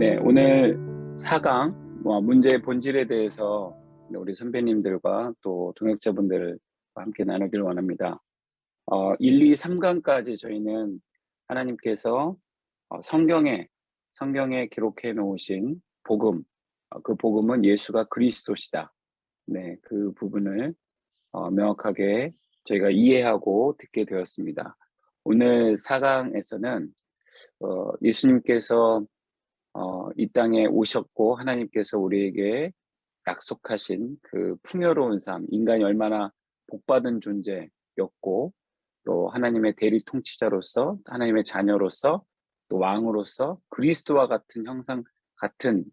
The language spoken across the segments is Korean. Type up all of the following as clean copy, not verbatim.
네, 오늘 4강 문제의 본질에 대해서 우리 선배님들과 또 동역자분들과 함께 나누길 원합니다. 1, 2, 3강까지 저희는 하나님께서 성경에 기록해 놓으신 복음, 그 복음은 예수가 그리스도시다. 네, 그 부분을 명확하게 저희가 이해하고 듣게 되었습니다. 오늘 4강에서는 예수님께서 이 땅에 오셨고 하나님께서 우리에게 약속하신 그 풍요로운 삶, 인간이 얼마나 복받은 존재였고 또 하나님의 대리 통치자로서 하나님의 자녀로서 또 왕으로서 그리스도와 같은 형상 같은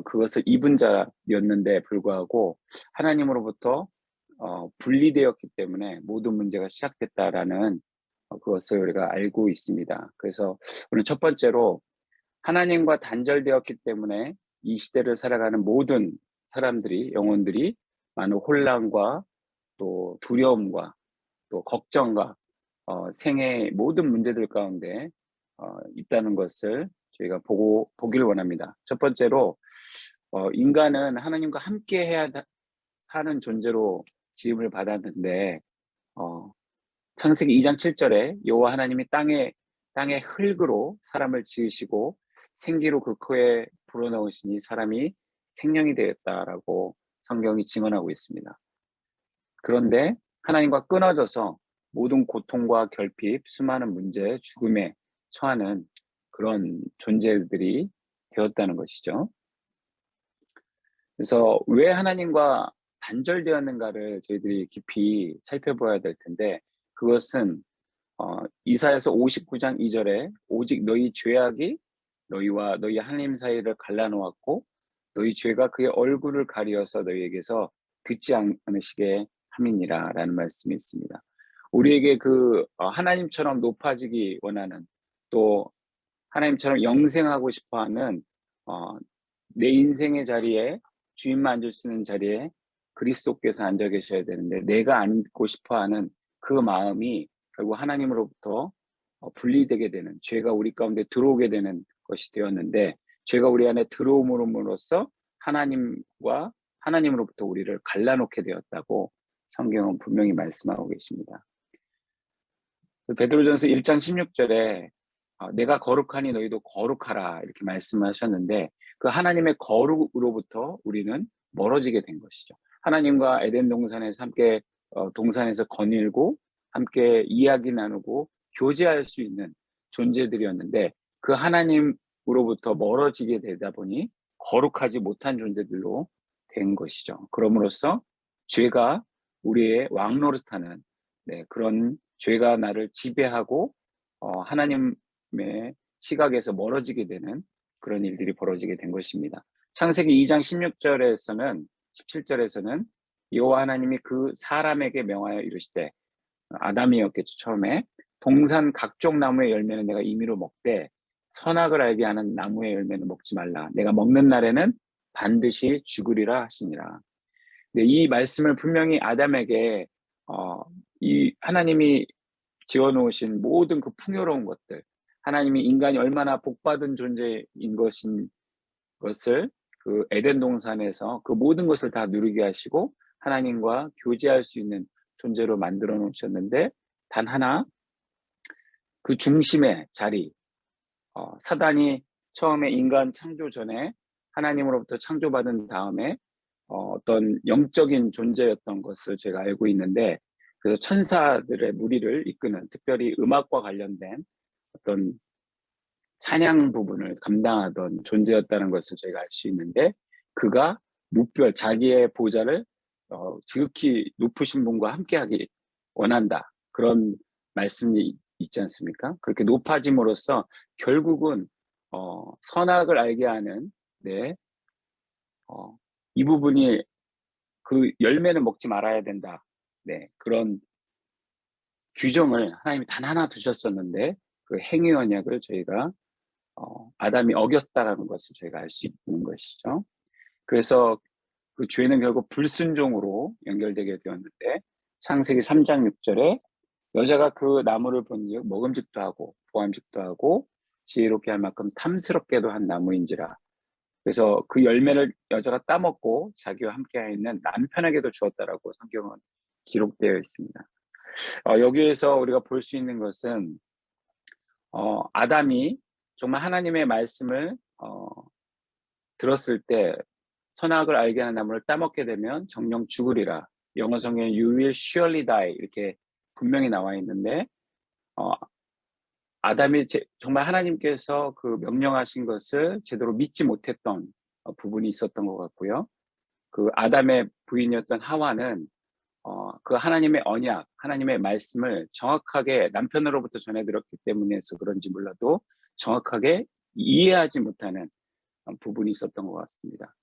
그것을 입은 자였는데 불구하고 하나님으로부터 분리되었기 때문에 모든 문제가 시작됐다라는 그것을 우리가 알고 있습니다. 그래서 오늘 첫 번째로 하나님과 단절되었기 때문에 이 시대를 살아가는 모든 사람들이, 영혼들이 많은 혼란과 또 두려움과 또 걱정과 생애의 모든 문제들 가운데 있다는 것을 저희가 보기를 원합니다. 첫 번째로 인간은 하나님과 함께 사는 존재로 지음을 받았는데 창세기 2장 7절에 여호와 하나님이 땅의 흙으로 사람을 지으시고 생기로 그 코에 불어넣으시니 사람이 생명이 되었다라고 성경이 증언하고 있습니다. 그런데 하나님과 끊어져서 모든 고통과 결핍, 수많은 문제, 죽음에 처하는 그런 존재들이 되었다는 것이죠. 그래서 왜 하나님과 단절되었는가를 저희들이 깊이 살펴봐야 될 텐데, 그것은 이사야서 59장 2절에 오직 너희 죄악이 너희와 너희 하나님 사이를 갈라놓았고 너희 죄가 그의 얼굴을 가리어서 너희에게서 듣지 않으시게 함이니라 라는 말씀이 있습니다. 우리에게 하나님처럼 높아지기 원하는, 또 하나님처럼 영생하고 싶어하는 내 인생의 자리에, 주인만 앉을 수 있는 자리에 그리스도께서 앉아 계셔야 되는데 내가 앉고 싶어하는 그 마음이 결국 하나님으로부터 분리되게 되는, 죄가 우리 가운데 들어오게 되는 것이 되었는데, 죄가 우리 안에 들어옴으로써 하나님으로부터 우리를 갈라놓게 되었다고 성경은 분명히 말씀하고 계십니다. 베드로전서 1장 16절에 내가 거룩하니 너희도 거룩하라 이렇게 말씀하셨는데, 그 하나님의 거룩으로부터 우리는 멀어지게 된 것이죠. 하나님과 에덴 동산에서 함께 동산에서 거닐고 함께 이야기 나누고 교제할 수 있는 존재들이었는데, 그 하나님으로부터 멀어지게 되다 보니 거룩하지 못한 존재들로 된 것이죠. 그럼으로써 죄가 우리의 왕노릇하는, 그런 죄가 나를 지배하고 하나님의 시각에서 멀어지게 되는 그런 일들이 벌어지게 된 것입니다. 창세기 2장 17절에서는 여호와 하나님이 그 사람에게 명하여 이르시되, 아담이었겠죠, 처음에, 동산 각종 나무의 열매는 내가 임의로 먹되 선악을 알게 하는 나무의 열매는 먹지 말라. 내가 먹는 날에는 반드시 죽으리라 하시니라. 이 말씀을 분명히 아담에게 이 하나님이 지어놓으신 모든 그 풍요로운 것들, 하나님이 인간이 얼마나 복받은 존재인 것을 그 에덴 동산에서 그 모든 것을 다 누리게 하시고 하나님과 교제할 수 있는 존재로 만들어 놓으셨는데, 단 하나 그 중심의 자리, 사단이 처음에 인간 창조 전에 하나님으로부터 창조받은 다음에 어떤 영적인 존재였던 것을 제가 알고 있는데, 그래서 천사들의 무리를 이끄는, 특별히 음악과 관련된 어떤 찬양 부분을 감당하던 존재였다는 것을 저희가 알 수 있는데, 그가 자기의 보좌를 지극히 높으신 분과 함께하기 원한다, 그런 말씀이 있지 않습니까? 그렇게 높아짐으로써 결국은 선악을 알게 하는 이 부분이, 그 열매는 먹지 말아야 된다, 그런 규정을 하나님이 단 하나 두셨었는데 그 행위 언약을 저희가 아담이 어겼다라는 것을 저희가 알 수 있는 것이죠. 그래서 그 죄는 결국 불순종으로 연결되게 되었는데, 창세기 3장 6절에 여자가 그 나무를 본즉 먹음직도 하고 보암직도 하고 지혜롭게 할 만큼 탐스럽게도 한 나무인지라. 그래서 그 열매를 여자가 따먹고 자기와 함께 있는 남편에게도 주었다라고 성경은 기록되어 있습니다. 여기에서 우리가 볼 수 있는 것은 아담이 정말 하나님의 말씀을 들었을 때 선악을 알게 하는 나무를 따먹게 되면 정령 죽으리라. 영어 성경에 You will surely die 이렇게 분명히 나와 있는데 어, 아담이 정말 하나님께서 그 명령하신 것을 제대로 믿지 못했던 부분이 있었던 것 같고요. 그 아담의 부인이었던 하와는 그 하나님의 언약, 하나님의 말씀을 정확하게 남편으로부터 전해 들었기 때문에서 그런지 몰라도 정확하게 이해하지 못하는 부분이 있었던 것 같습니다.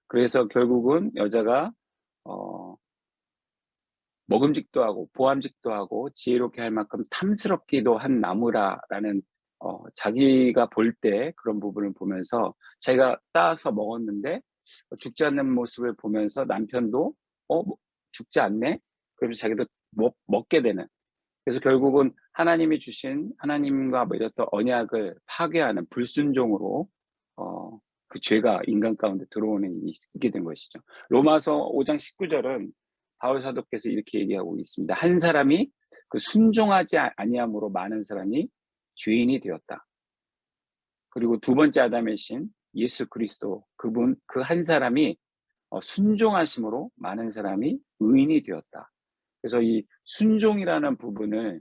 그래서 결국은 여자가 먹음직도 하고 보암직도 하고 지혜롭게 할 만큼 탐스럽기도 한 나무라라는 자기가 볼 때 그런 부분을 보면서 자기가 따서 먹었는데 죽지 않는 모습을 보면서 남편도 죽지 않네? 그러면서 자기도 먹게 되는. 그래서 결국은 하나님이 주신 하나님과 맺었던 언약을 파괴하는 불순종으로 그 죄가 인간 가운데 들어오는 일이 있게 된 것이죠. 로마서 5장 19절은 바울 사도께서 이렇게 얘기하고 있습니다. 한 사람이 그 순종하지 아니함으로 많은 사람이 죄인이 되었다. 그리고 두 번째 아담의 신 예수 그리스도 그분 그 한 사람이 순종하심으로 많은 사람이 의인이 되었다. 그래서 이 순종이라는 부분을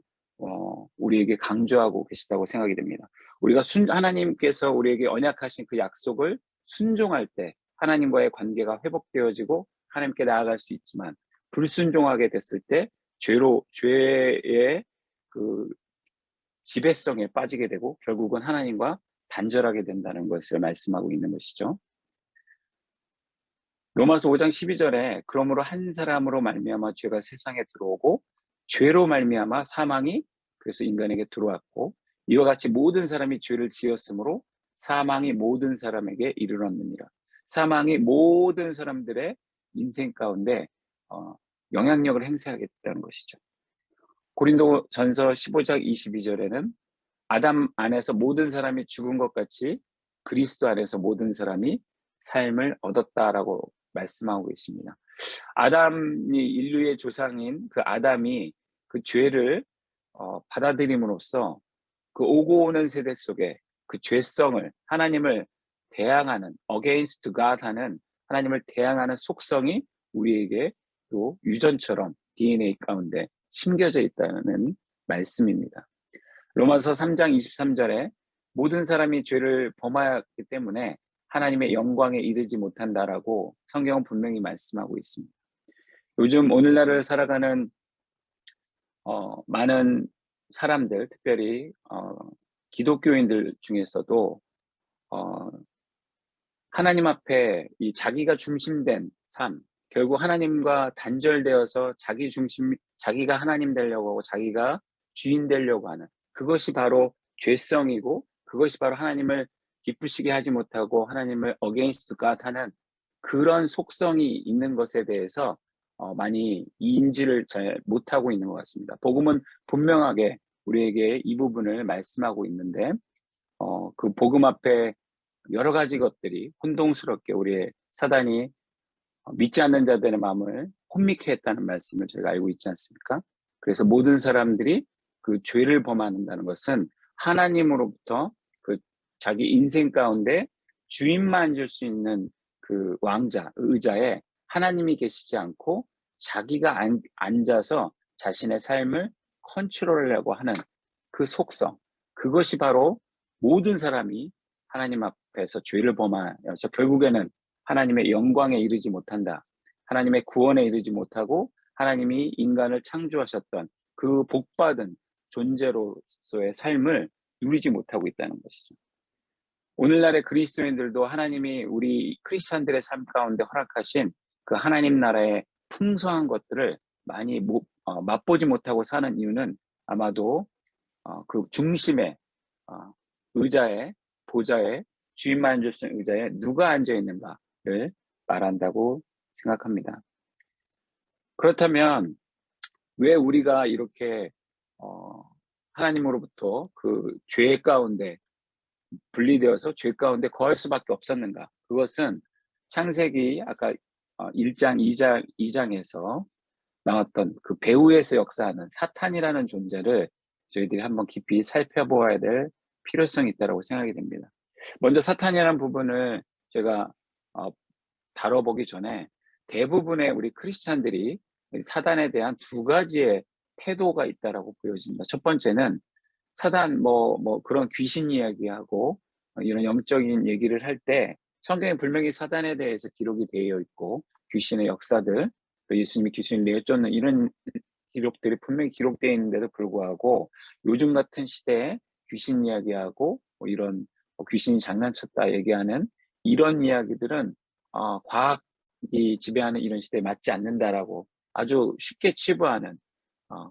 우리에게 강조하고 계시다고 생각이 됩니다. 우리가 하나님께서 우리에게 언약하신 그 약속을 순종할 때 하나님과의 관계가 회복되어지고 하나님께 나아갈 수 있지만 불순종하게 됐을 때 죄의 그 지배성에 빠지게 되고 결국은 하나님과 단절하게 된다는 것을 말씀하고 있는 것이죠. 로마서 5장 12절에 그러므로 한 사람으로 말미암아 죄가 세상에 들어오고 죄로 말미암아 사망이 그래서 인간에게 들어왔고 이와 같이 모든 사람이 죄를 지었으므로 사망이 모든 사람에게 이르렀느니라. 사망이 모든 사람들의 인생 가운데 영향력을 행사하겠다는 것이죠. 고린도전서 15장 22절에는 아담 안에서 모든 사람이 죽은 것 같이 그리스도 안에서 모든 사람이 삶을 얻었다라고 말씀하고 계십니다. 아담이 인류의 조상인 그 아담이 그 죄를 받아들임으로써 그 오고 오는 세대 속에 그 죄성을 하나님을 대항하는 against God 하는 하나님을 대항하는 속성이 우리에게 또 유전처럼 DNA 가운데 심겨져 있다는 말씀입니다. 로마서 3장 23절에 모든 사람이 죄를 범하였기 때문에 하나님의 영광에 이르지 못한다라고 성경은 분명히 말씀하고 있습니다. 요즘 오늘날을 살아가는 많은 사람들, 특별히 기독교인들 중에서도 하나님 앞에 이 자기가 중심된 삶, 결국 하나님과 단절되어서 자기가 하나님 되려고 하고 자기가 주인 되려고 하는 그것이 바로 죄성이고 그것이 바로 하나님을 기쁘시게 하지 못하고 하나님을 against God 하는 그런 속성이 있는 것에 대해서 많이 인지를 잘 못하고 있는 것 같습니다. 복음은 분명하게 우리에게 이 부분을 말씀하고 있는데 그 복음 앞에 여러 가지 것들이 혼동스럽게 우리의 사단이 믿지 않는 자들의 마음을 혼미케 했다는 말씀을 저희가 알고 있지 않습니까? 그래서 모든 사람들이 그 죄를 범한다는 것은 하나님으로부터 그 자기 인생 가운데 주인만 줄 수 있는 그 왕자, 의자에 하나님이 계시지 않고 자기가 앉아서 자신의 삶을 컨트롤하려고 하는 그 속성, 그것이 바로 모든 사람이 하나님 앞에서 죄를 범하여서 결국에는 하나님의 영광에 이르지 못한다. 하나님의 구원에 이르지 못하고 하나님이 인간을 창조하셨던 그 복받은 존재로서의 삶을 누리지 못하고 있다는 것이죠. 오늘날의 그리스도인들도 하나님이 우리 크리스찬들의 삶 가운데 허락하신 그 하나님 나라의 풍성한 것들을 많이 맛보지 못하고 사는 이유는 아마도 그 중심에 의자에 보좌에 주인만 줄 수 있는 의자에 누가 앉아 있는가를 말한다고 생각합니다. 그렇다면 왜 우리가 이렇게 하나님으로부터 그 죄 가운데 분리되어서 죄 가운데 거할 수밖에 없었는가? 그것은 창세기 아까 1장, 2장에서 나왔던 그 배후에서 역사하는 사탄이라는 존재를 저희들이 한번 깊이 살펴보아야 될 필요성이 있다고 생각이 됩니다. 먼저 사탄이라는 부분을 제가 다뤄보기 전에 대부분의 우리 크리스찬들이 사단에 대한 두 가지의 태도가 있다라고 보여집니다. 첫 번째는 사단 그런 귀신 이야기하고 이런 영적인 얘기를 할 때 성경에 분명히 사단에 대해서 기록이 되어 있고 귀신의 역사들 또 예수님이 귀신을 내쫓는 이런 기록들이 분명히 기록되어 있는데도 불구하고 요즘 같은 시대에 귀신 이야기하고 이런 귀신이 장난쳤다 얘기하는 이런 이야기들은 과학이 지배하는 이런 시대에 맞지 않는다라고 아주 쉽게 치부하는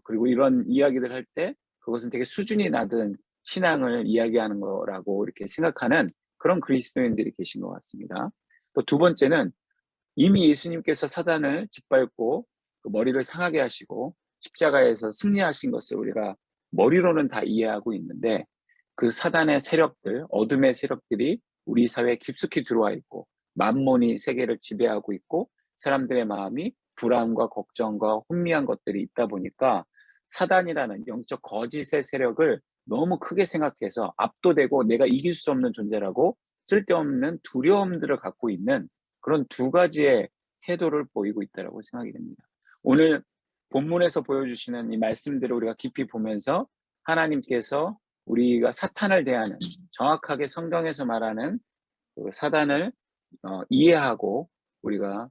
그리고 이런 이야기들 할 때 그것은 되게 수준이 낮은 신앙을 이야기하는 거라고 이렇게 생각하는 그런 그리스도인들이 계신 것 같습니다. 또 두 번째는 이미 예수님께서 사단을 짓밟고 그 머리를 상하게 하시고 십자가에서 승리하신 것을 우리가 머리로는 다 이해하고 있는데 그 사단의 세력들, 어둠의 세력들이 우리 사회에 깊숙이 들어와 있고 만몬이 세계를 지배하고 있고 사람들의 마음이 불안과 걱정과 혼미한 것들이 있다 보니까 사단이라는 영적 거짓의 세력을 너무 크게 생각해서 압도되고 내가 이길 수 없는 존재라고 쓸데없는 두려움들을 갖고 있는 그런 두 가지의 태도를 보이고 있다고 생각이 됩니다. 오늘 본문에서 보여주시는 이 말씀들을 우리가 깊이 보면서 하나님께서 우리가 사탄을 대하는 정확하게 성경에서 말하는 그 사단을 이해하고 우리가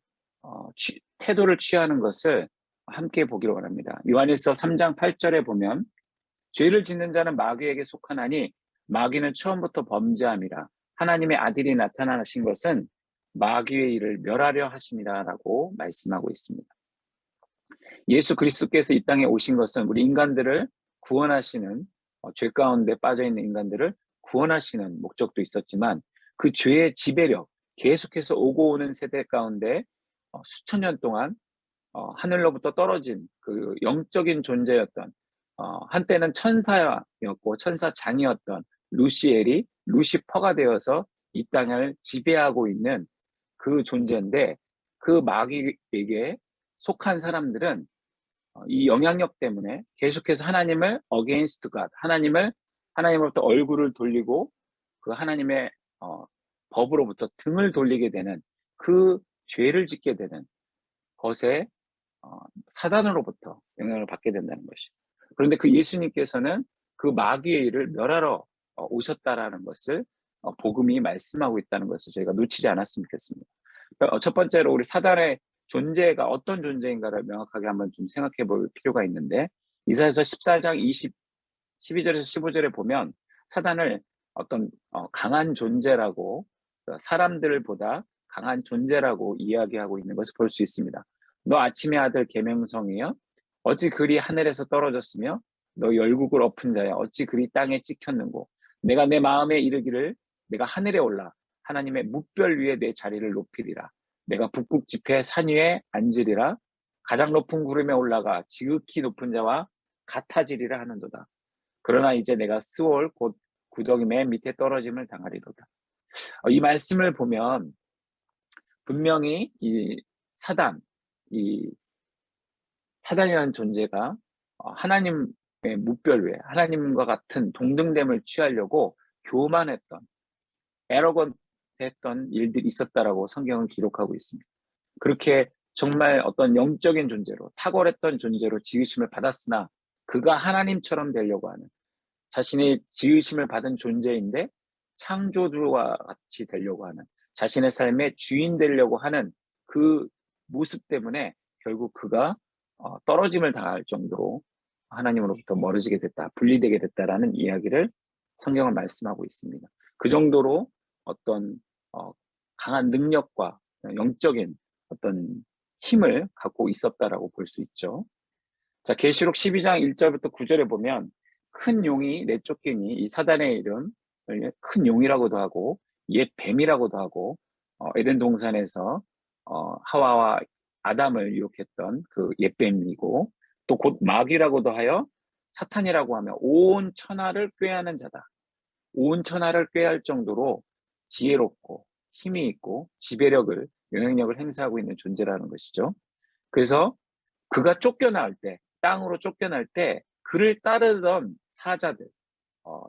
태도를 취하는 것을 함께 보기로 원합니다. 요한일서 3장 8절에 보면 죄를 짓는 자는 마귀에게 속하나니 마귀는 처음부터 범죄함이라 하나님의 아들이 나타나신 것은 마귀의 일을 멸하려 하심이라라고 말씀하고 있습니다. 예수 그리스도께서 이 땅에 오신 것은 우리 인간들을 구원하시는 죄 가운데 빠져있는 인간들을 구원하시는 목적도 있었지만 그 죄의 지배력 계속해서 오고 오는 세대 가운데 수천 년 동안 하늘로부터 떨어진 그 영적인 존재였던 한때는 천사였고 천사장이었던 루시엘이 루시퍼가 되어서 이 땅을 지배하고 있는 그 존재인데 그 마귀에게 속한 사람들은 이 영향력 때문에 계속해서 하나님을 against God, 하나님으로부터 얼굴을 돌리고 그 하나님의 법으로부터 등을 돌리게 되는 그 죄를 짓게 되는 것에 사단으로부터 영향을 받게 된다는 것이. 그런데 그 예수님께서는 그 마귀의 일을 멸하러 오셨다라는 것을 복음이 말씀하고 있다는 것을 저희가 놓치지 않았으면 좋겠습니다. 첫 번째로 우리 사단의 존재가 어떤 존재인가를 명확하게 한번 좀 생각해 볼 필요가 있는데 이사야서 14장 12절에서 15절에 보면 사단을 어떤 강한 존재라고 사람들보다 강한 존재라고 이야기하고 있는 것을 볼 수 있습니다. 너 아침의 아들 계명성이여 어찌 그리 하늘에서 떨어졌으며 너 열국을 엎은 자야 어찌 그리 땅에 찍혔는고 내가 내 마음에 이르기를 내가 하늘에 올라 하나님의 뭇별 위에 내 자리를 높이리라 내가 북극 지폐 산 위에 앉으리라 가장 높은 구름에 올라가 지극히 높은 자와 같아지리라 하는도다. 그러나 이제 내가 스올 곧 구덩이 맨 밑에 떨어짐을 당하리로다. 이 말씀을 보면 분명히 이 사단이라는 존재가 하나님의 뭇별 위에 하나님과 같은 동등됨을 취하려고 교만했던 에러건했던 일들이 있었다라고 성경은 기록하고 있습니다. 그렇게 정말 어떤 영적인 존재로 탁월했던 존재로 지으심을 받았으나 그가 하나님처럼 되려고 하는 자신의 지으심을 받은 존재인데 창조주와 같이 되려고 하는 자신의 삶의 주인 되려고 하는 그 모습 때문에 결국 그가 떨어짐을 당할 정도로 하나님으로부터 멀어지게 됐다, 분리되게 됐다라는 이야기를 성경은 말씀하고 있습니다. 그 정도로 어떤 강한 능력과 영적인 어떤 힘을 갖고 있었다라고 볼 수 있죠. 자, 계시록 12장 1절부터 9절에 보면 큰 용이 내쫓기니 이 사단의 이름 큰 용이라고도 하고 옛 뱀이라고도 하고 에덴 동산에서 하와와 아담을 유혹했던 그 옛뱀이고 또 곧 마귀라고도 하여 사탄이라고 하며 온 천하를 꾀하는 자다. 온 천하를 꾀할 정도로 지혜롭고 힘이 있고 지배력을, 영향력을 행사하고 있는 존재라는 것이죠. 그래서 그가 쫓겨날 때, 땅으로 쫓겨날 때 그를 따르던 사자들,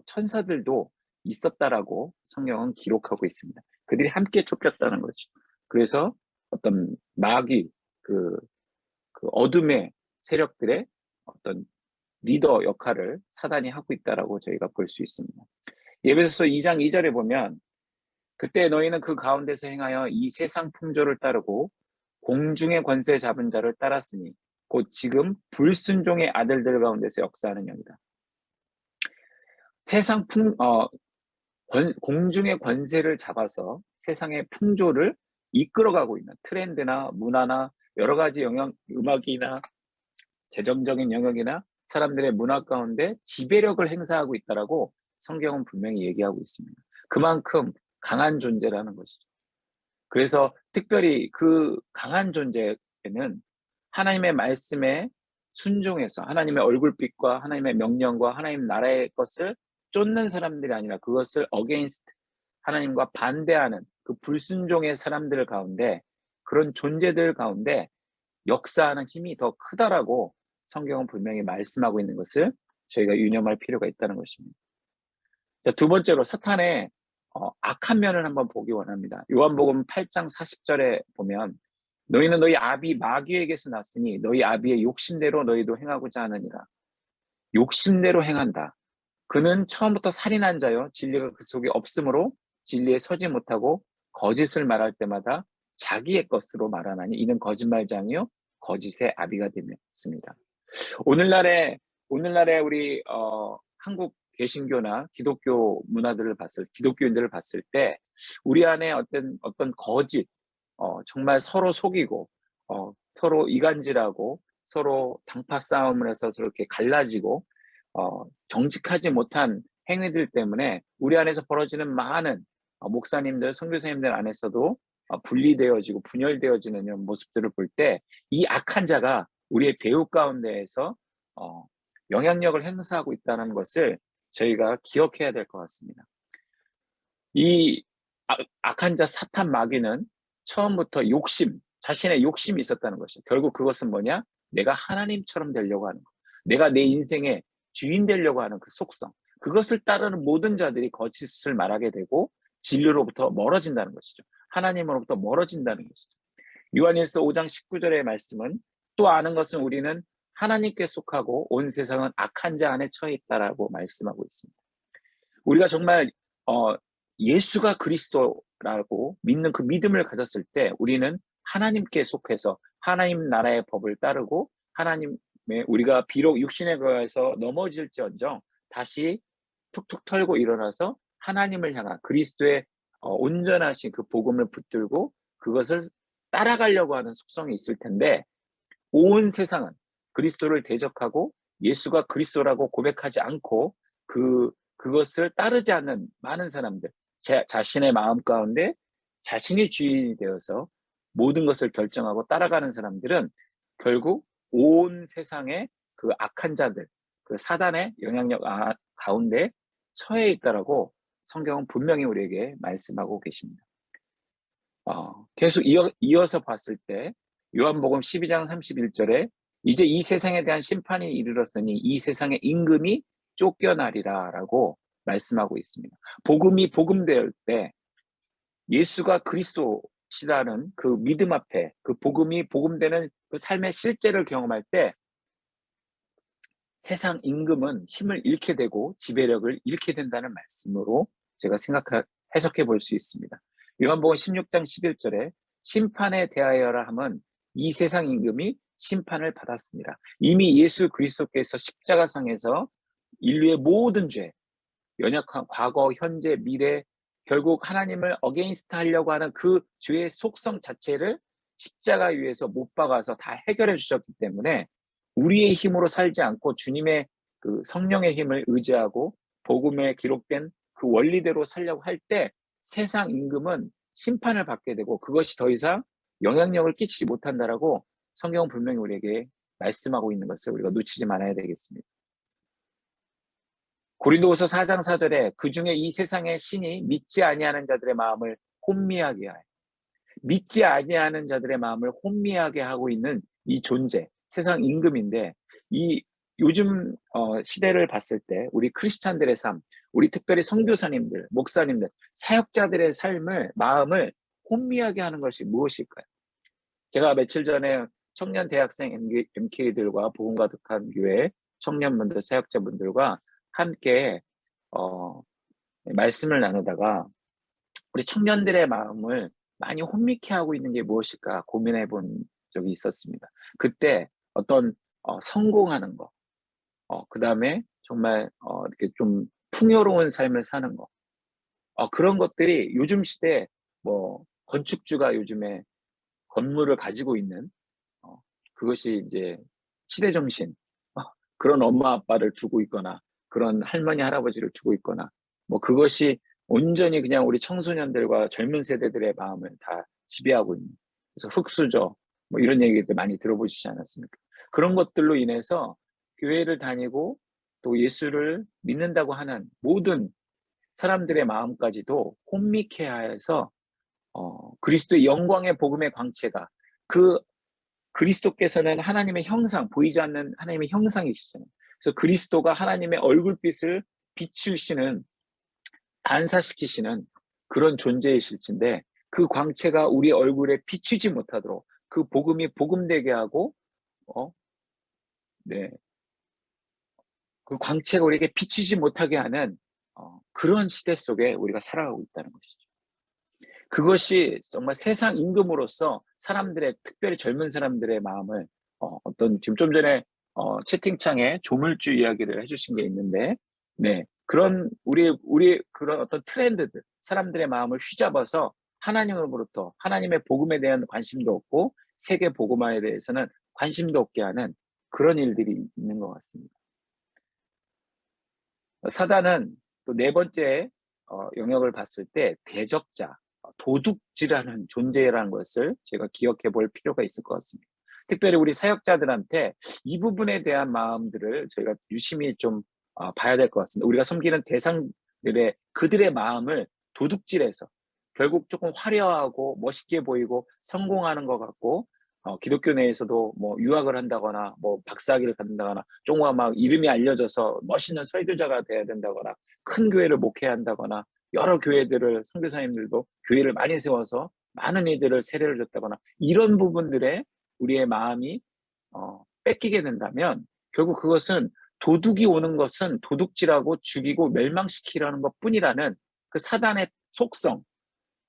천사들도 있었다라고 성경은 기록하고 있습니다. 그들이 함께 쫓겼다는 거죠. 그래서 어떤 마귀, 그, 그 어둠의 세력들의 어떤 리더 역할을 사단이 하고 있다라고 저희가 볼 수 있습니다. 에베소서 2장 2절에 보면 그때 너희는 그 가운데서 행하여 이 세상 풍조를 따르고 공중의 권세 잡은 자를 따랐으니 곧 지금 불순종의 아들들 가운데서 역사하는 영이다. 세상 공중의 권세를 잡아서 세상의 풍조를 이끌어가고 있는 트렌드나 문화나 여러 가지 음악이나 재정적인 영역이나 사람들의 문화 가운데 지배력을 행사하고 있다라고 성경은 분명히 얘기하고 있습니다. 그만큼 강한 존재라는 것이죠. 그래서 특별히 그 강한 존재는 하나님의 말씀에 순종해서 하나님의 얼굴빛과 하나님의 명령과 하나님 나라의 것을 쫓는 사람들이 아니라 그것을 against, 하나님과 반대하는 그 불순종의 사람들 가운데, 그런 존재들 가운데 역사하는 힘이 더 크다라고 성경은 분명히 말씀하고 있는 것을 저희가 유념할 필요가 있다는 것입니다. 자, 두 번째로 사탄의 악한 면을 한번 보기 원합니다. 요한복음 8장 40절에 보면 너희는 너희 아비 마귀에게서 났으니 너희 아비의 욕심대로 너희도 행하고자 하느니라. 욕심대로 행한다. 그는 처음부터 살인한 자요 진리가 그 속에 없으므로 진리에 서지 못하고 거짓을 말할 때마다 자기의 것으로 말하나니 이는 거짓말장이요 거짓의 아비가 되었습니다. 오늘날에 우리 한국 개신교나 기독교 기독교인들을 봤을 때 우리 안에 어떤 거짓, 정말 서로 속이고 서로 이간질하고 서로 당파 싸움을 해서 그렇게 갈라지고 정직하지 못한 행위들 때문에 우리 안에서 벌어지는 많은 목사님들, 선교사님들 안에서도 분리되어지고 분열되어지는 이런 모습들을 볼 때 이 악한 자가 우리의 배후 가운데에서 영향력을 행사하고 있다는 것을 저희가 기억해야 될 것 같습니다. 이 악한 자 사탄 마귀는 처음부터 자신의 욕심이 있었다는 것이죠. 결국 그것은 뭐냐? 내가 하나님처럼 되려고 하는 것. 내가 내 인생의 주인 되려고 하는 그 속성. 그것을 따르는 모든 자들이 거짓을 말하게 되고 진리로부터 멀어진다는 것이죠. 하나님으로부터 멀어진다는 것이죠. 요한일서 5장 19절의 말씀은 또 아는 것은 우리는 하나님께 속하고 온 세상은 악한 자 안에 처해 있다라고 말씀하고 있습니다. 우리가 정말 예수가 그리스도라고 믿는 그 믿음을 가졌을 때 우리는 하나님께 속해서 하나님 나라의 법을 따르고 우리가 비록 육신에 거해서 넘어질지언정 다시 툭툭 털고 일어나서 하나님을 향한 그리스도의 온전하신 그 복음을 붙들고 그것을 따라가려고 하는 속성이 있을 텐데 온 세상은 그리스도를 대적하고 예수가 그리스도라고 고백하지 않고 그것을 따르지 않는 많은 사람들, 자신의 마음 가운데 자신이 주인이 되어서 모든 것을 결정하고 따라가는 사람들은 결국 온 세상의 그 악한 자들, 그 사단의 영향력 가운데 처해 있다라고 성경은 분명히 우리에게 말씀하고 계십니다. 계속 이어서 봤을 때 요한복음 12장 31절에 이제 이 세상에 대한 심판이 이르렀으니 이 세상의 임금이 쫓겨나리라라고 말씀하고 있습니다. 복음이 복음될 때 예수가 그리스도시라는 그 믿음 앞에 그 복음이 복음되는 그 삶의 실제를 경험할 때 세상 임금은 힘을 잃게 되고 지배력을 잃게 된다는 말씀으로 제가 해석해 볼 수 있습니다. 요한복음 16장 11절에 심판에 대하여라 함은 이 세상 임금이 심판을 받았습니다. 이미 예수 그리스도께서 십자가상에서 인류의 모든 죄, 연약한 과거, 현재, 미래, 결국 하나님을 어게인스트 하려고 하는 그 죄의 속성 자체를 십자가 위에서 못 박아서 다 해결해 주셨기 때문에 우리의 힘으로 살지 않고 주님의 그 성령의 힘을 의지하고 복음에 기록된 그 원리대로 살려고 할 때 세상 임금은 심판을 받게 되고 그것이 더 이상 영향력을 끼치지 못한다라고 성경은 분명히 우리에게 말씀하고 있는 것을 우리가 놓치지 말아야 되겠습니다. 고린도후서 4장 4절에 그 중에 이 세상의 신이 믿지 아니하는 자들의 마음을 혼미하게 하여, 믿지 아니하는 자들의 마음을 혼미하게 하고 있는 이 존재, 세상 임금인데, 이 요즘 시대를 봤을 때 우리 크리스찬들의 삶, 우리 특별히 선교사님들, 목사님들, 사역자들의 삶을, 마음을 혼미하게 하는 것이 무엇일까요? 제가 며칠 전에 청년 대학생 MK들과 복음 가득한 교회 청년분들, 사역자분들과 함께 말씀을 나누다가 우리 청년들의 마음을 많이 혼미케 하고 있는 게 무엇일까 고민해 본 적이 있었습니다. 그때 어떤 성공하는 거, 그 다음에 정말 이렇게 좀 풍요로운 삶을 사는 거, 그런 것들이 요즘 시대에 뭐 건축주가 요즘에 건물을 가지고 있는 그것이 이제 시대 정신, 그런 엄마 아빠를 두고 있거나 그런 할머니 할아버지를 두고 있거나 뭐 그것이 온전히 그냥 우리 청소년들과 젊은 세대들의 마음을 다 지배하고 있는, 그래서 흙수저 뭐 이런 얘기들 많이 들어보시지 않았습니까? 그런 것들로 인해서 교회를 다니고 또 예수를 믿는다고 하는 모든 사람들의 마음까지도 혼미케 하여서 그리스도의 영광의 복음의 광채가, 그 그리스도께서는 하나님의 형상, 보이지 않는 하나님의 형상이시잖아요. 그래서 그리스도가 하나님의 얼굴빛을 비추시는, 반사시키시는 그런 존재이실진데, 그 광채가 우리 얼굴에 비추지 못하도록 그 복음이 복음되게 하고, 네, 그 광채가 우리에게 비추지 못하게 하는 그런 시대 속에 우리가 살아가고 있다는 것이죠. 그것이 정말 세상 임금으로서 사람들의, 특별히 젊은 사람들의 마음을 어떤, 지금 좀 전에 채팅창에 조물주 이야기를 해주신 게 있는데, 네, 그런 우리 그런 어떤 트렌드들, 사람들의 마음을 휘잡아서 하나님으로부터 하나님의 복음에 대한 관심도 없고 세계 복음화에 대해서는 관심도 없게 하는 그런 일들이 있는 것 같습니다. 사단은 또 네 번째 영역을 봤을 때 대적자, 도둑질하는 존재라는 것을 제가 기억해 볼 필요가 있을 것 같습니다. 특별히 우리 사역자들한테 이 부분에 대한 마음들을 저희가 유심히 좀 봐야 될 것 같습니다. 우리가 섬기는 대상들의, 그들의 마음을 도둑질해서 결국 조금 화려하고 멋있게 보이고 성공하는 것 같고, 기독교 내에서도 뭐 유학을 한다거나 뭐 박사학위를 갖는다거나 조금 막 이름이 알려져서 멋있는 설교자가 돼야 된다거나 큰 교회를 목회해야 한다거나 여러 교회들을, 선교사님들도 교회를 많이 세워서 많은 이들을 세례를 줬다거나 이런 부분들에 우리의 마음이 뺏기게 된다면 결국 그것은, 도둑이 오는 것은 도둑질하고 죽이고 멸망시키라는 것뿐이라는 그 사단의 속성,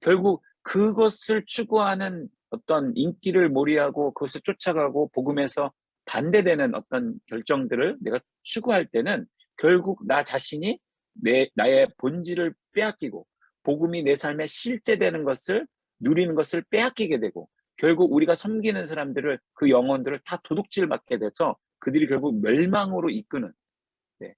결국 그것을 추구하는 어떤 인기를 몰이하고 그것을 쫓아가고 복음에서 반대되는 어떤 결정들을 내가 추구할 때는 결국 나 자신이 나의 본질을 빼앗기고 복음이 내 삶에 실제되는 것을, 누리는 것을 빼앗기게 되고, 결국 우리가 섬기는 사람들을, 그 영혼들을 다 도둑질 받게 돼서 그들이 결국 멸망으로 이끄는, 네,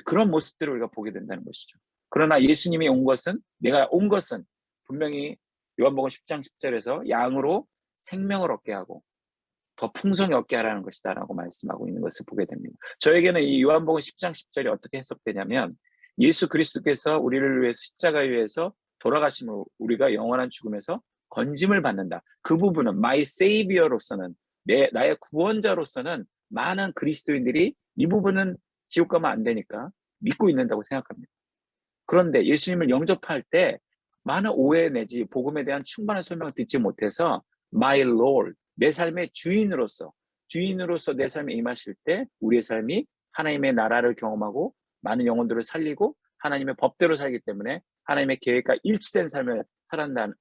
그런 모습들을 우리가 보게 된다는 것이죠. 그러나 예수님이 온 것은, 내가 온 것은 분명히 요한복음 10장 10절에서 양으로 생명을 얻게 하고 더 풍성히 얻게 하라는 것이다 라고 말씀하고 있는 것을 보게 됩니다. 저에게는 이 요한복음 10장 10절이 어떻게 해석되냐면, 예수 그리스도께서 우리를 위해서 십자가에 위해서 돌아가심으로 우리가 영원한 죽음에서 건짐을 받는다. 그 부분은 my savior로서는, 나의 구원자로서는 많은 그리스도인들이 이 부분은 지옥 가면 안 되니까 믿고 있는다고 생각합니다. 그런데 예수님을 영접할 때 많은 오해 내지 복음에 대한 충분한 설명을 듣지 못해서 my Lord, 내 삶의 주인으로서 내 삶에 임하실 때 우리의 삶이 하나님의 나라를 경험하고 많은 영혼들을 살리고 하나님의 법대로 살기 때문에 하나님의 계획과 일치된 삶을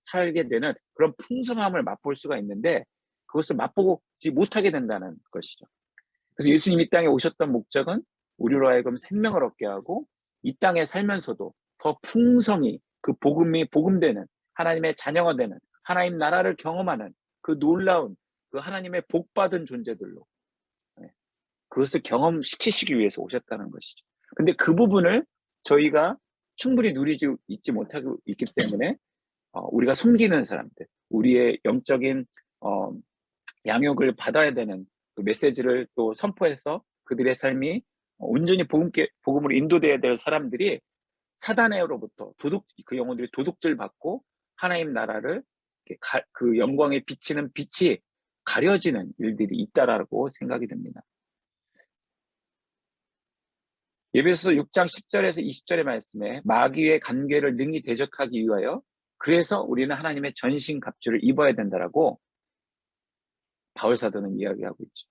살게 되는 그런 풍성함을 맛볼 수가 있는데, 그것을 맛보지 못하게 된다는 것이죠. 그래서 예수님이 이 땅에 오셨던 목적은 우리로 하여금 생명을 얻게 하고 이 땅에 살면서도 더 풍성히 그 복음이 복음되는, 하나님의 자녀가 되는, 하나님 나라를 경험하는 그 놀라운, 그 하나님의 복받은 존재들로, 그것을 경험시키시기 위해서 오셨다는 것이죠. 근데 그 부분을 저희가 충분히 누리지 있지 못하고 있기 때문에 우리가 섬기는 사람들, 우리의 영적인 양육을 받아야 되는 그 메시지를 또 선포해서 그들의 삶이 온전히 복음으로 인도돼야 될 사람들이 사단으로부터 그 영혼들이 도둑질 받고 하나님 나라를 그 영광에 비치는 빛이 가려지는 일들이 있다라고 생각이 듭니다. 에베소서 6장 10절에서 20절의 말씀에 마귀의 간계를 능히 대적하기 위하여 그래서 우리는 하나님의 전신 갑주를 입어야 된다라고 바울 사도는 이야기하고 있죠.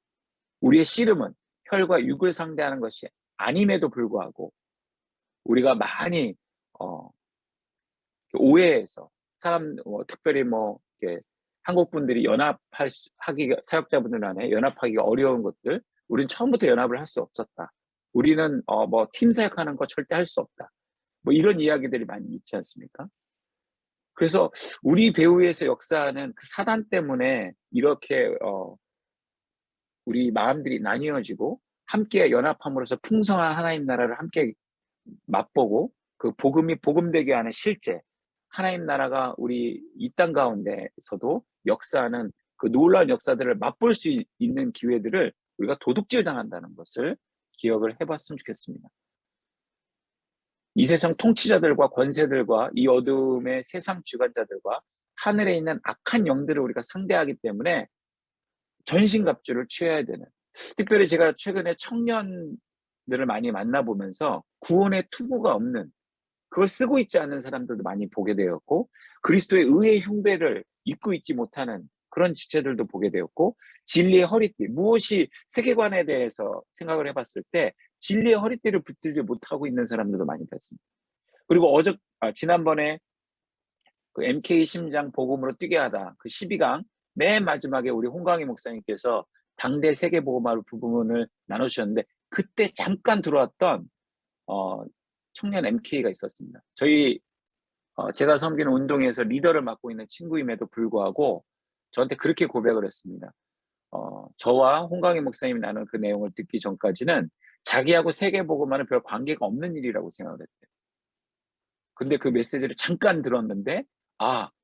우리의 씨름은 혈과 육을 상대하는 것이 아님에도 불구하고 우리가 많이 오해해서 특별히 한국 분들이 사역자분들 안에 연합하기가 어려운 것들, 우리는 처음부터 연합을 할 수 없었다. 우리는 팀 사역하는 거 절대 할 수 없다. 이런 이야기들이 많이 있지 않습니까? 그래서 우리 배후에서 역사하는 그 사단 때문에 이렇게 우리 마음들이 나뉘어지고 함께 연합함으로써 풍성한 하나님 나라를 함께 맛보고 그 복음이 복음되게 하는 실제 하나님 나라가 우리 이 땅 가운데서도 역사하는 그 놀라운 역사들을 맛볼 수 있는 기회들을 우리가 도둑질 당한다는 것을 기억을 해봤으면 좋겠습니다. 이 세상 통치자들과 권세들과 이 어둠의 세상 주관자들과 하늘에 있는 악한 영들을 우리가 상대하기 때문에 전신갑주를 취해야 되는, 특별히 제가 최근에 청년들을 많이 만나보면서 구원의 투구가 없는, 그걸 쓰고 있지 않은 사람들도 많이 보게 되었고, 그리스도의 의의 흉배를 입고 있지 못하는 그런 지체들도 보게 되었고, 진리의 허리띠, 무엇이 세계관에 대해서 생각을 해봤을 때 진리의 허리띠를 붙들지 못하고 있는 사람들도 많이 봤습니다. 그리고 지난번에 그 MK 심장 복음으로 뛰게 하다 그 12강 맨 마지막에 우리 홍광희 목사님께서 당대 세계복음화 부분을 나누셨는데, 그때 잠깐 들어왔던 청년 MK가 있었습니다. 제가 섬기는 운동에서 리더를 맡고 있는 친구임에도 불구하고 저한테 그렇게 고백을 했습니다. 저와 홍광희 목사님이 나눈 그 내용을 듣기 전까지는 자기하고 세계복음화는 별 관계가 없는 일이라고 생각을 했대요. 근데 그 메시지를 잠깐 들었는데,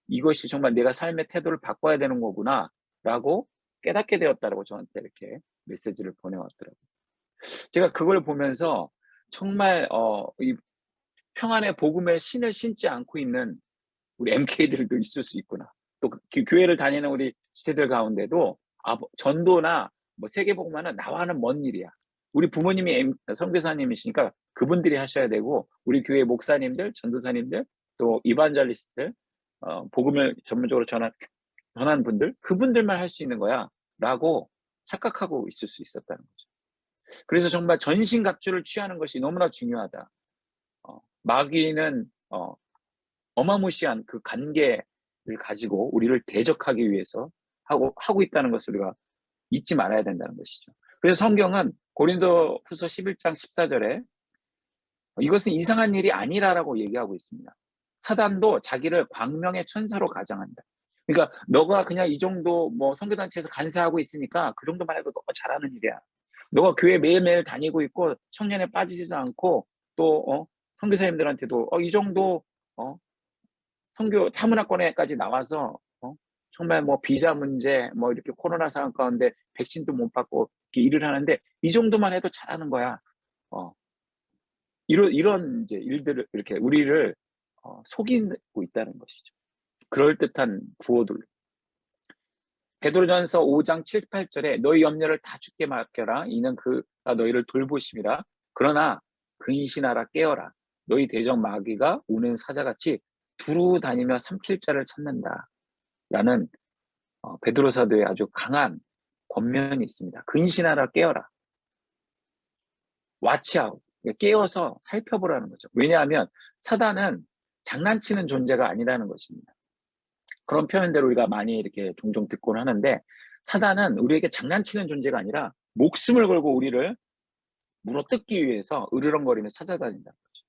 이것이 정말 내가 삶의 태도를 바꿔야 되는 거구나 라고 깨닫게 되었다라고 저한테 이렇게 메시지를 보내왔더라고요. 제가 그걸 보면서 정말 이 평안의 복음의 신을 신지 않고 있는 우리 MK들도 있을 수 있구나. 또 교회를 다니는 우리 지체들 가운데도 전도나 세계복음화는 나와는 먼 일이야. 우리 부모님이 선교사님이시니까 그분들이 하셔야 되고, 우리 교회 목사님들, 전도사님들, 또 이반절리스트들, 복음을 전문적으로 전한 분들, 그분들만 할 수 있는 거야 라고 착각하고 있을 수 있었다는 거죠. 그래서 정말 전신갑주를 취하는 것이 너무나 중요하다. 마귀는 어마무시한 그 관계를 가지고 우리를 대적하기 위해서 하고 있다는 것을 우리가 잊지 말아야 된다는 것이죠. 그래서 성경은 고린도후서 11장 14절에 이것은 이상한 일이 아니라라고 얘기하고 있습니다. 사단도 자기를 광명의 천사로 가장한다. 그러니까 너가 그냥 이 정도 선교단체에서 간사하고 있으니까 그 정도만 해도 너무 잘하는 일이야. 너가 교회 매일매일 다니고 있고 청년에 빠지지도 않고 또 선교사님들한테도 이 정도 선교 타문화권에까지 나와서 정말 비자 문제 이렇게 코로나 상황 가운데 백신도 못 받고 이렇게 일을 하는데 이 정도만 해도 잘하는 거야. 이런 이제 일들을 이렇게 우리를 속이고 있다는 것이죠. 그럴듯한 구호들. 베드로전서 5장 7, 8절에 너희 염려를 다 주께 맡겨라. 이는 그가 너희를 돌보심이라. 그러나 근신하라 깨어라. 너희 대적 마귀가 우는 사자같이 두루 다니며 삼킬 자를 찾는다. 라는 베드로 사도의 아주 강한 권면이 있습니다. 근신하라 깨어라. watch out. 깨어서 살펴보라는 거죠. 왜냐하면 사단은 장난치는 존재가 아니라는 것입니다. 그런 표현대로 우리가 많이 이렇게 종종 듣곤 하는데, 사단은 우리에게 장난치는 존재가 아니라 목숨을 걸고 우리를 물어뜯기 위해서 으르렁거리면서 찾아다닌다는 거죠.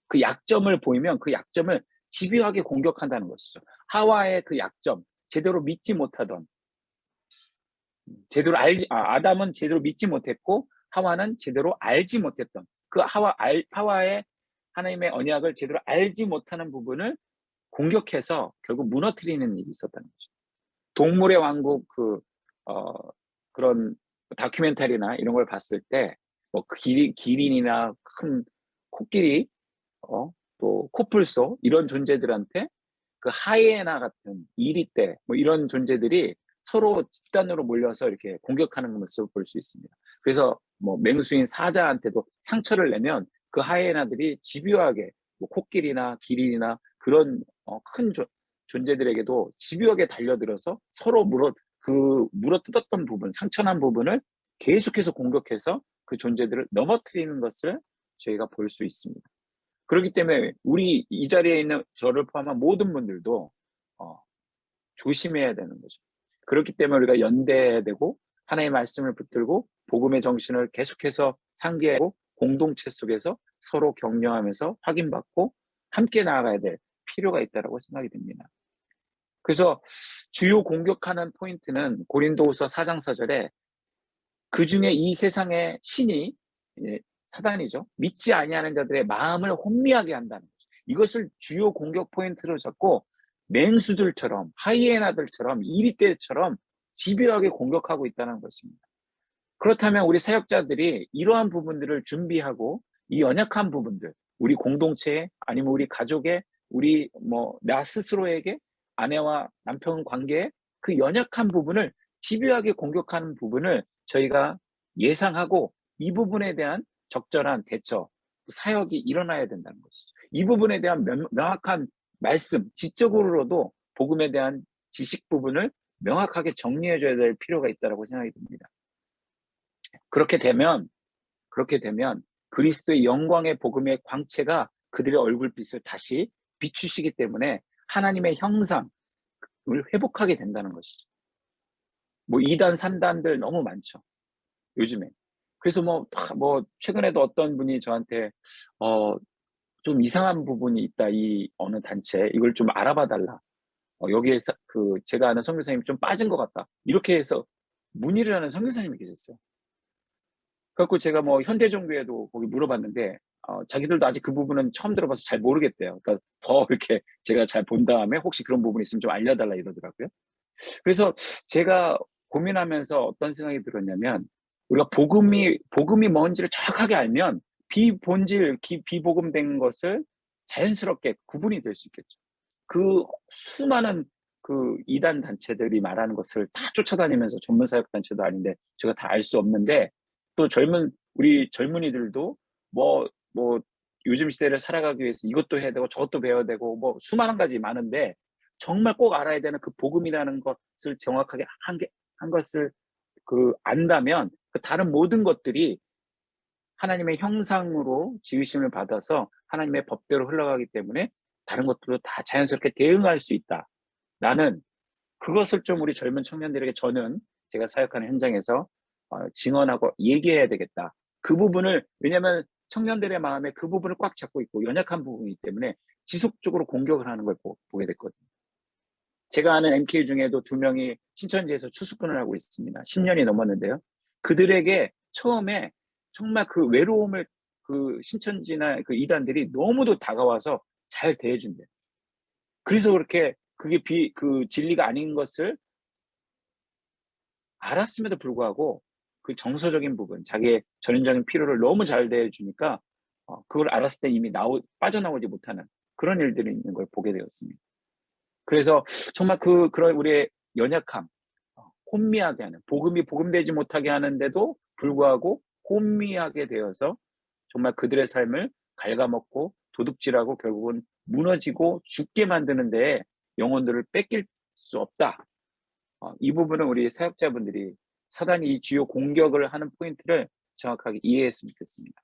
그 약점을 보이면 그 약점을 집요하게 공격한다는 것이죠. 하와의 그 약점, 제대로 믿지 못하던, 아담은 제대로 믿지 못했고 하와는 제대로 알지 못했던 그 하와의 하나님의 언약을 제대로 알지 못하는 부분을 공격해서 결국 무너뜨리는 일이 있었다는 거죠. 동물의 왕국 그런 다큐멘터리나 이런 걸 봤을 때 뭐 기린이나 큰 코끼리, 또 코뿔소 이런 존재들한테 그 하이에나 같은 이리떼 뭐 이런 존재들이 서로 집단으로 몰려서 이렇게 공격하는 모습을 볼 수 있습니다. 그래서 뭐 맹수인 사자한테도 상처를 내면 그 하이에나들이 집요하게 뭐 코끼리나 기린이나 그런 큰 존재들에게도 집요하게 달려들어서 서로 물어뜯었던 부분, 상처난 부분을 계속해서 공격해서 그 존재들을 넘어뜨리는 것을 저희가 볼 수 있습니다. 그렇기 때문에 우리 이 자리에 있는 저를 포함한 모든 분들도 조심해야 되는 거죠. 그렇기 때문에 우리가 연대해야 되고 하나님의 말씀을 붙들고 복음의 정신을 계속해서 상기하고 공동체 속에서 서로 격려하면서 확인받고 함께 나아가야 될 필요가 있다고 생각이 됩니다. 그래서 주요 공격하는 포인트는 고린도후서 4장 4절에 그중에 이 세상의 신이 사단이죠. 믿지 아니하는 자들의 마음을 혼미하게 한다는 거죠. 이것을 주요 공격 포인트로 잡고 맹수들처럼 하이에나들처럼 이리떼처럼 집요하게 공격하고 있다는 것입니다. 그렇다면 우리 사역자들이 이러한 부분들을 준비하고 이 연약한 부분들, 우리 공동체에 아니면 우리 가족에 우리 나 스스로에게 아내와 남편 관계에 그 연약한 부분을 집요하게 공격하는 부분을 저희가 예상하고 이 부분에 대한 적절한 대처, 사역이 일어나야 된다는 것이죠. 이 부분에 대한 명확한 말씀, 지적으로도 복음에 대한 지식 부분을 명확하게 정리해줘야 될 필요가 있다고 생각이 듭니다. 그렇게 되면 그리스도의 영광의 복음의 광채가 그들의 얼굴빛을 다시 비추시기 때문에 하나님의 형상을 회복하게 된다는 것이죠. 뭐 2단, 3단들 너무 많죠. 요즘에. 그래서 최근에도 어떤 분이 저한테 좀 이상한 부분이 있다. 이 어느 단체 이걸 좀 알아봐 달라. 여기에 제가 아는 선교사님이 좀 빠진 것 같다. 이렇게 해서 문의를 하는 선교사님이 계셨어요. 그래갖고 제가 현대종교에도 거기 물어봤는데 자기들도 아직 그 부분은 처음 들어봐서 잘 모르겠대요. 그러니까 더 이렇게 제가 잘 본 다음에 혹시 그런 부분이 있으면 좀 알려달라 이러더라고요. 그래서 제가 고민하면서 어떤 생각이 들었냐면 우리가 복음이 뭔지를 정확하게 알면 비복음된 것을 자연스럽게 구분이 될 수 있겠죠. 그 수많은 그 이단 단체들이 말하는 것을 다 쫓아다니면서 전문 사역 단체도 아닌데 제가 다 알 수 없는데 또 우리 젊은이들도 요즘 시대를 살아가기 위해서 이것도 해야 되고 저것도 배워야 되고 수많은 가지 많은데 정말 꼭 알아야 되는 그 복음이라는 것을 정확하게 한 것을 안다면 그 다른 모든 것들이 하나님의 형상으로 지으심을 받아서 하나님의 법대로 흘러가기 때문에 다른 것들도 다 자연스럽게 대응할 수 있다. 나는 그것을 좀 우리 젊은 청년들에게 저는 제가 사역하는 현장에서 증언하고 얘기해야 되겠다. 그 부분을 왜냐하면 청년들의 마음에 그 부분을 꽉 잡고 있고 연약한 부분이기 때문에 지속적으로 공격을 하는 걸 보게 됐거든요. 제가 아는 MK 중에도 2명이 신천지에서 추수꾼을 하고 있습니다. 10년이 넘었는데요. 그들에게 처음에 정말 그 외로움을 그 신천지나 그 이단들이 너무도 다가와서 잘 대해준대요. 그래서 그렇게 그게 그 진리가 아닌 것을 알았음에도 불구하고 그 정서적인 부분, 자기의 전인적인 필요를 너무 잘 대해주니까 그걸 알았을 때 이미 빠져나오지 못하는 그런 일들이 있는 걸 보게 되었습니다. 그래서 정말 그런 우리의 연약함, 혼미하게 하는, 복음이 복음되지 못하게 하는데도 불구하고 혼미하게 되어서 정말 그들의 삶을 갉아먹고 도둑질하고 결국은 무너지고 죽게 만드는 데에 영혼들을 뺏길 수 없다. 이 부분은 우리 사역자분들이 사단이 이 주요 공격을 하는 포인트를 정확하게 이해했으면 좋겠습니다.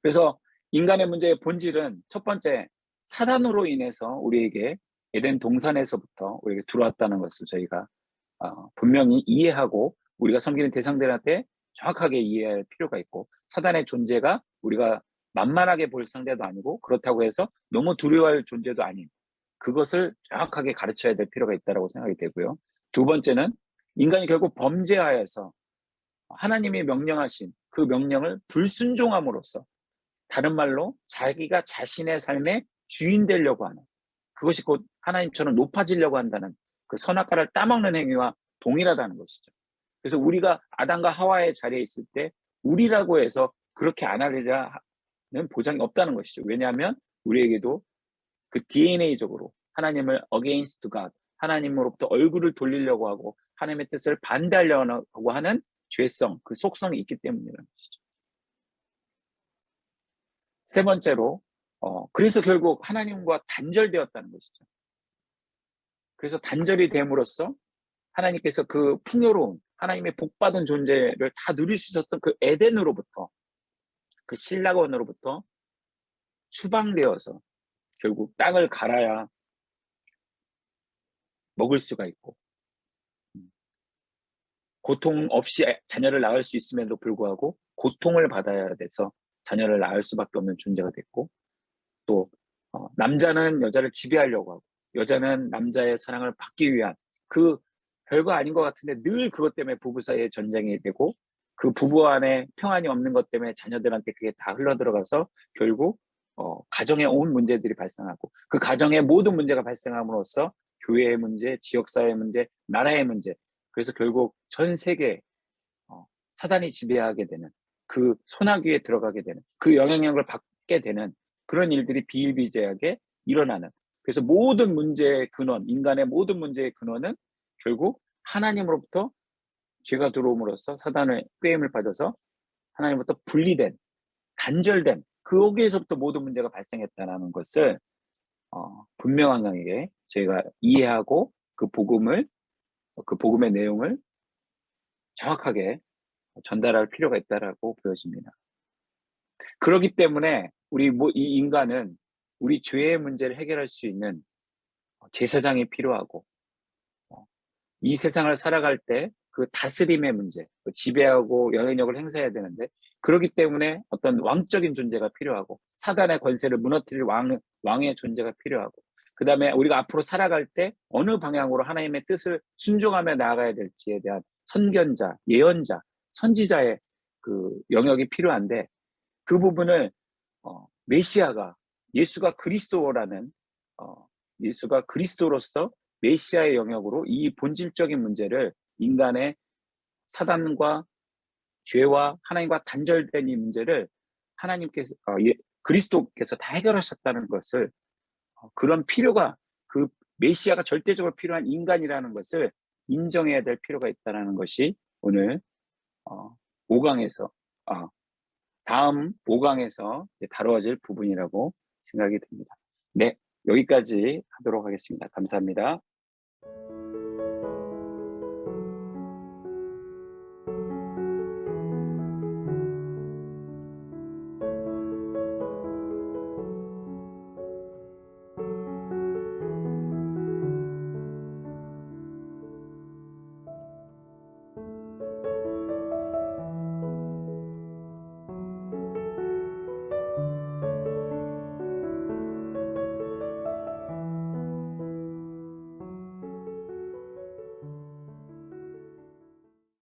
그래서 인간의 문제의 본질은 첫 번째, 사단으로 인해서 우리에게 에덴 동산에서부터 우리에게 들어왔다는 것을 저희가 분명히 이해하고 우리가 섬기는 대상들한테 정확하게 이해할 필요가 있고, 사단의 존재가 우리가 만만하게 볼 상대도 아니고 그렇다고 해서 너무 두려워할 존재도 아닌 그것을 정확하게 가르쳐야 될 필요가 있다고 생각이 되고요. 두 번째는 인간이 결국 범죄하여서 하나님이 명령하신 그 명령을 불순종함으로써 다른 말로 자기가 자신의 삶의 주인 되려고 하는, 그것이 곧 하나님처럼 높아지려고 한다는 그 선악과를 따먹는 행위와 동일하다는 것이죠. 그래서 우리가 아담과 하와의 자리에 있을 때 우리라고 해서 그렇게 안 하리라는 보장이 없다는 것이죠. 왜냐하면 우리에게도 그 DNA적으로 하나님을 against God, 하나님으로부터 얼굴을 돌리려고 하고 하나님의 뜻을 반대하려고 하는 죄성, 그 속성이 있기 때문이라는 것이죠. 세 번째로 그래서 결국 하나님과 단절되었다는 것이죠. 그래서 단절이 됨으로써 하나님께서 그 풍요로운 하나님의 복받은 존재를 다 누릴 수 있었던 그 에덴으로부터, 그 신락원으로부터 추방되어서 결국 땅을 갈아야 먹을 수가 있고, 고통 없이 자녀를 낳을 수 있음에도 불구하고 고통을 받아야 돼서 자녀를 낳을 수밖에 없는 존재가 됐고, 또 남자는 여자를 지배하려고 하고 여자는 남자의 사랑을 받기 위한, 그 별거 아닌 것 같은데 늘 그것 때문에 부부 사이에 전쟁이 되고, 그 부부 안에 평안이 없는 것 때문에 자녀들한테 그게 다 흘러들어가서 결국 가정에 온 문제들이 발생하고, 그 가정에 모든 문제가 발생함으로써 교회의 문제, 지역사회의 문제, 나라의 문제, 그래서 결국 전 세계 사단이 지배하게 되는, 그 소나기에 들어가게 되는, 그 영향력을 받게 되는 그런 일들이 비일비재하게 일어나는, 그래서 모든 문제의 근원, 인간의 모든 문제의 근원은 결국 하나님으로부터 죄가 들어옴으로써 사단의 꾀임을 받아서 하나님으로부터 분리된, 단절된, 거기에서부터 모든 문제가 발생했다는 것을 분명하게 저희가 이해하고 그 복음의 내용을 정확하게 전달할 필요가 있다라고 보여집니다. 그렇기 때문에 이 인간은 우리 죄의 문제를 해결할 수 있는 제사장이 필요하고, 이 세상을 살아갈 때 그 다스림의 문제, 지배하고 영향력을 행사해야 되는데, 그렇기 때문에 어떤 왕적인 존재가 필요하고, 사단의 권세를 무너뜨릴 왕의 존재가 필요하고, 그 다음에 우리가 앞으로 살아갈 때 어느 방향으로 하나님의 뜻을 순종하며 나아가야 될지에 대한 선견자, 예언자, 선지자의 그 영역이 필요한데, 그 부분을 메시아가, 예수가 그리스도라는 예수가 그리스도로서 메시아의 영역으로 이 본질적인 문제를, 인간의 사단과 죄와 하나님과 단절된 이 문제를 하나님께서 그리스도께서 다 해결하셨다는 것을, 그런 필요가, 그 메시아가 절대적으로 필요한 인간이라는 것을 인정해야 될 필요가 있다는 것이 오늘 5강에서 다음 5강에서 다루어질 부분이라고 생각이 듭니다. 네, 여기까지 하도록 하겠습니다. 감사합니다.